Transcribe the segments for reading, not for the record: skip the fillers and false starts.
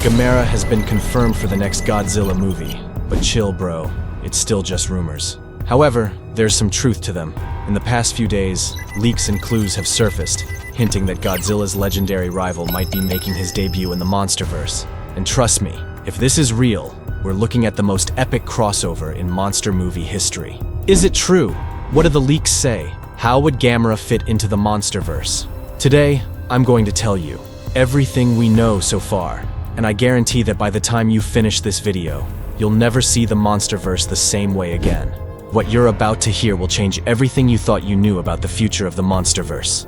Gamera has been confirmed for the next Godzilla movie, but chill bro, it's still just rumors. However, there's some truth to them. In the past few days, leaks and clues have surfaced, hinting that Godzilla's legendary rival might be making his debut in the MonsterVerse. And trust me, if this is real, we're looking at the most epic crossover in monster movie history. Is it true? What do the leaks say? How would Gamera fit into the MonsterVerse? Today, I'm going to tell you everything we know so far, and I guarantee that by the time you finish this video, you'll never see the MonsterVerse the same way again. What you're about to hear will change everything you thought you knew about the future of the MonsterVerse.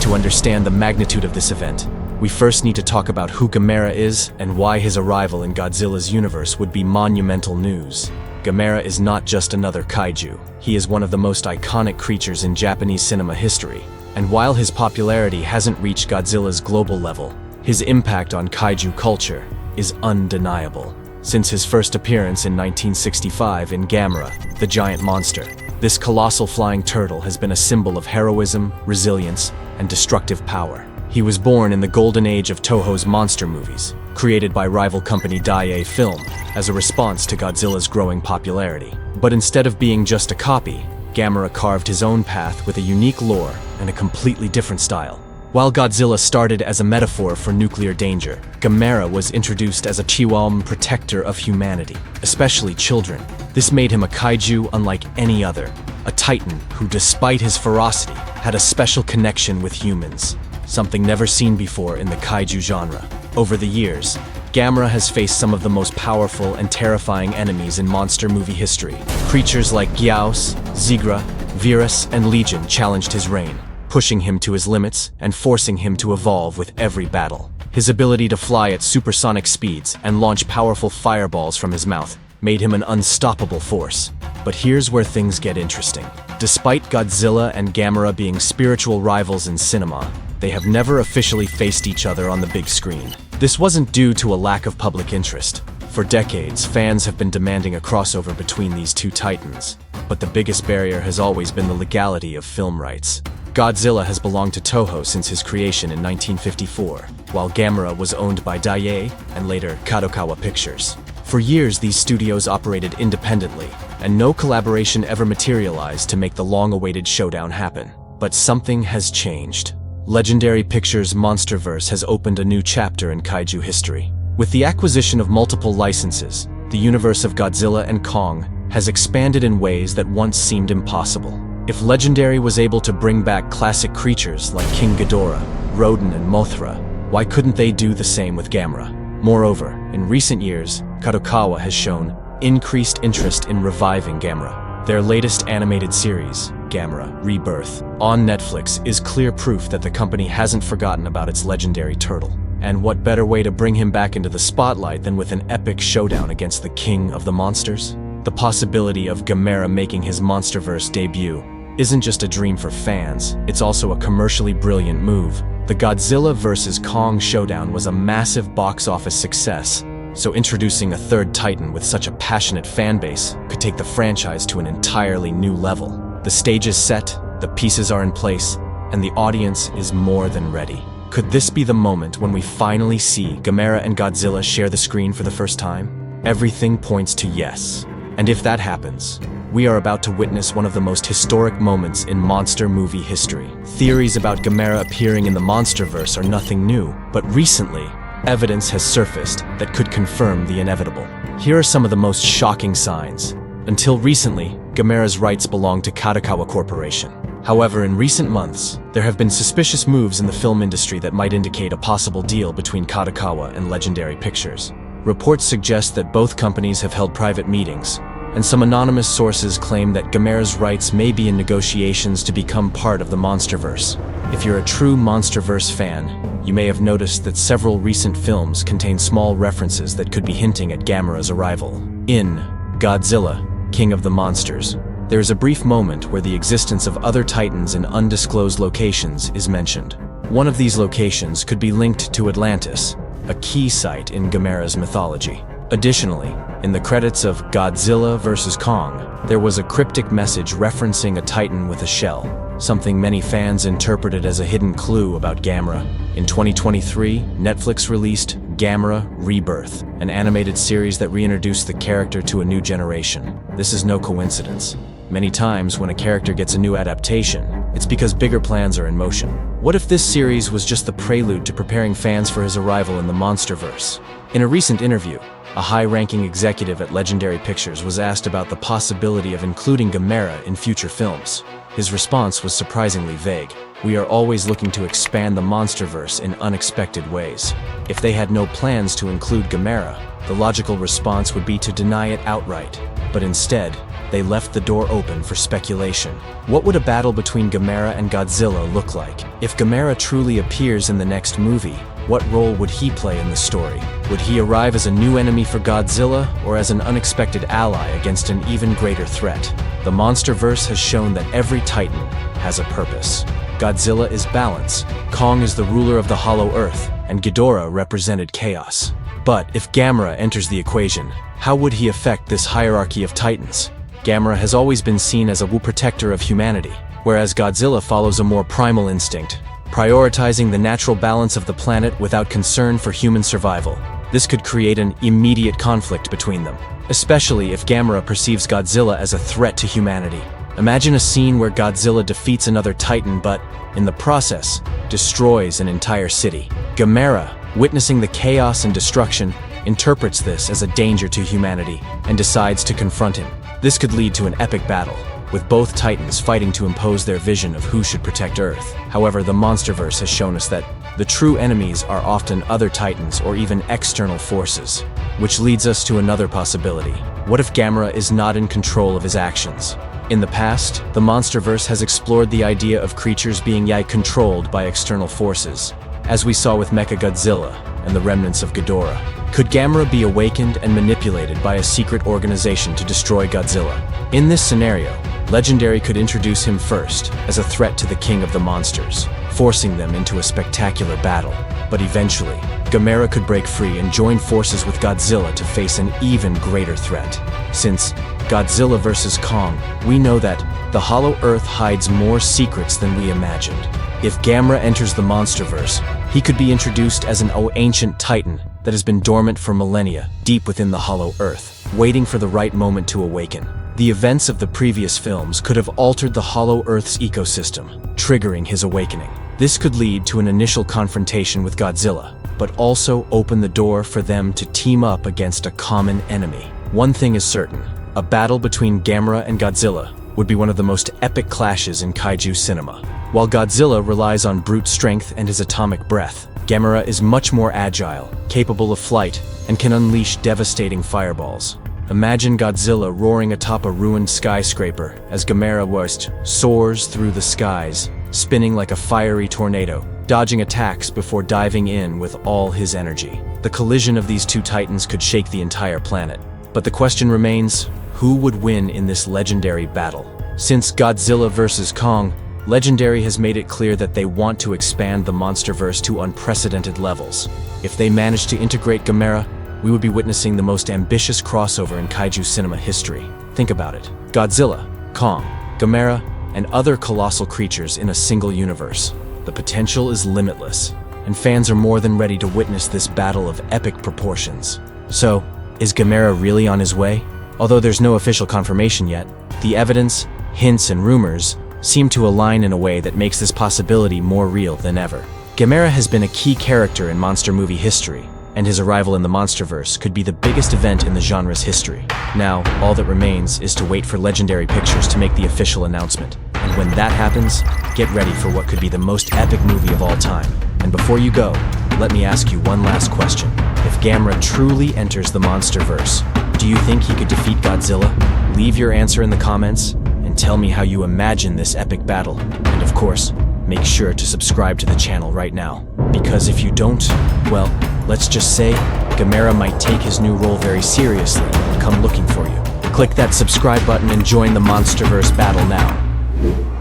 To understand the magnitude of this event, we first need to talk about who Gamera is and why his arrival in Godzilla's universe would be monumental news. Gamera is not just another kaiju. He is one of the most iconic creatures in Japanese cinema history. And while his popularity hasn't reached Godzilla's global level, his impact on kaiju culture is undeniable. Since his first appearance in 1965 in Gamera, the giant monster, this colossal flying turtle has been a symbol of heroism, resilience, and destructive power. He was born in the golden age of Toho's monster movies, created by rival company Daiei Film as a response to Godzilla's growing popularity. But instead of being just a copy, Gamera carved his own path with a unique lore and a completely different style. While Godzilla started as a metaphor for nuclear danger, Gamera was introduced as a Chihuahuan protector of humanity, especially children. This made him a kaiju unlike any other, a titan who, despite his ferocity, had a special connection with humans, something never seen before in the kaiju genre. Over the years, Gamera has faced some of the most powerful and terrifying enemies in monster movie history. Creatures like Gyaos, Zigra, Virus, and Legion challenged his reign, pushing him to his limits and forcing him to evolve with every battle. His ability to fly at supersonic speeds and launch powerful fireballs from his mouth made him an unstoppable force. But here's where things get interesting. Despite Godzilla and Gamera being spiritual rivals in cinema, they have never officially faced each other on the big screen. This wasn't due to a lack of public interest. For decades, fans have been demanding a crossover between these two titans. But the biggest barrier has always been the legality of film rights. Godzilla has belonged to Toho since his creation in 1954, while Gamera was owned by Daiei and later Kadokawa Pictures. For years, these studios operated independently, and no collaboration ever materialized to make the long-awaited showdown happen. But something has changed. Legendary Pictures' MonsterVerse has opened a new chapter in kaiju history. With the acquisition of multiple licenses, the universe of Godzilla and Kong has expanded in ways that once seemed impossible. If Legendary was able to bring back classic creatures like King Ghidorah, Rodan, and Mothra, why couldn't they do the same with Gamera? Moreover, in recent years, Kadokawa has shown increased interest in reviving Gamera. Their latest animated series, Gamera Rebirth, on Netflix is clear proof that the company hasn't forgotten about its legendary turtle. And what better way to bring him back into the spotlight than with an epic showdown against the king of the monsters? The possibility of Gamera making his MonsterVerse debut isn't just a dream for fans, it's also a commercially brilliant move. The Godzilla vs. Kong showdown was a massive box office success, so introducing a third titan with such a passionate fan base could take the franchise to an entirely new level. The stage is set, the pieces are in place, and the audience is more than ready. Could this be the moment when we finally see Gamera and Godzilla share the screen for the first time? Everything points to yes. And if that happens, we are about to witness one of the most historic moments in monster movie history. Theories about Gamera appearing in the MonsterVerse are nothing new, but recently, evidence has surfaced that could confirm the inevitable. Here are some of the most shocking signs. Until recently, Gamera's rights belonged to Kadokawa Corporation. However, in recent months, there have been suspicious moves in the film industry that might indicate a possible deal between Kadokawa and Legendary Pictures. Reports suggest that both companies have held private meetings, and some anonymous sources claim that Gamera's rights may be in negotiations to become part of the MonsterVerse. If you're a true MonsterVerse fan, you may have noticed that several recent films contain small references that could be hinting at Gamera's arrival. In Godzilla, King of the Monsters, there is a brief moment where the existence of other titans in undisclosed locations is mentioned. One of these locations could be linked to Atlantis, a key site in Gamera's mythology. Additionally, in the credits of Godzilla vs. Kong, there was a cryptic message referencing a titan with a shell. something many fans interpreted as a hidden clue about Gamera. In 2023, Netflix released Gamera Rebirth, an animated series that reintroduced the character to a new generation. This is no coincidence. Many times, when a character gets a new adaptation, it's because bigger plans are in motion. What if this series was just the prelude to preparing fans for his arrival in the MonsterVerse? In a recent interview, a high-ranking executive at Legendary Pictures was asked about the possibility of including Gamera in future films. His response was surprisingly vague. "We are always looking to expand the MonsterVerse in unexpected ways." If they had no plans to include Gamera, the logical response would be to deny it outright. But instead, they left the door open for speculation. What would a battle between Gamera and Godzilla look like? If Gamera truly appears in the next movie, what role would he play in the story? Would he arrive as a new enemy for Godzilla, or as an unexpected ally against an even greater threat? The MonsterVerse has shown that every Titan has a purpose. Godzilla is balance, Kong is the ruler of the Hollow Earth, and Ghidorah represented chaos. But if Gamera enters the equation, how would he affect this hierarchy of Titans? Gamera has always been seen as a protector of humanity, whereas Godzilla follows a more primal instinct, prioritizing the natural balance of the planet without concern for human survival. This could create an immediate conflict between them, especially if Gamera perceives Godzilla as a threat to humanity. Imagine a scene where Godzilla defeats another Titan but, in the process, destroys an entire city. Gamera, witnessing the chaos and destruction, interprets this as a danger to humanity and decides to confront him. This could lead to an epic battle, with both Titans fighting to impose their vision of who should protect Earth. However, the MonsterVerse has shown us that the true enemies are often other Titans or even external forces, which leads us to another possibility. What if Gamera is not in control of his actions? In the past, the MonsterVerse has explored the idea of creatures being controlled by external forces, as we saw with Mechagodzilla and the remnants of Ghidorah. Could Gamera be awakened and manipulated by a secret organization to destroy Godzilla? In this scenario, Legendary could introduce him first as a threat to the king of the monsters, forcing them into a spectacular battle. But eventually, Gamera could break free and join forces with Godzilla to face an even greater threat. Since Godzilla vs. Kong, we know that the Hollow Earth hides more secrets than we imagined. If Gamera enters the MonsterVerse, he could be introduced as an ancient Titan that has been dormant for millennia, deep within the Hollow Earth, waiting for the right moment to awaken. The events of the previous films could have altered the Hollow Earth's ecosystem, triggering his awakening. This could lead to an initial confrontation with Godzilla, but also open the door for them to team up against a common enemy. One thing is certain, a battle between Gamera and Godzilla would be one of the most epic clashes in kaiju cinema. While Godzilla relies on brute strength and his atomic breath, Gamera is much more agile, capable of flight, and can unleash devastating fireballs. Imagine Godzilla roaring atop a ruined skyscraper as Gamera soars through the skies, spinning like a fiery tornado, dodging attacks before diving in with all his energy. The collision of these two titans could shake the entire planet. But the question remains, who would win in this legendary battle? Since Godzilla vs. Kong, Legendary has made it clear that they want to expand the MonsterVerse to unprecedented levels. If they manage to integrate Gamera, we would be witnessing the most ambitious crossover in kaiju cinema history. Think about it. Godzilla, Kong, Gamera, and other colossal creatures in a single universe. The potential is limitless, and fans are more than ready to witness this battle of epic proportions. So, is Gamera really on his way? Although there's no official confirmation yet, the evidence, hints, and rumors seem to align in a way that makes this possibility more real than ever. Gamera has been a key character in monster movie history, and his arrival in the MonsterVerse could be the biggest event in the genre's history. Now, all that remains is to wait for Legendary Pictures to make the official announcement. And when that happens, get ready for what could be the most epic movie of all time. And before you go, let me ask you one last question. If Gamera truly enters the MonsterVerse, do you think he could defeat Godzilla? Leave your answer in the comments, and tell me how you imagine this epic battle. And of course, make sure to subscribe to the channel right now. Because if you don't, well, let's just say, Gamera might take his new role very seriously and come looking for you. Click that subscribe button and join the MonsterVerse battle now.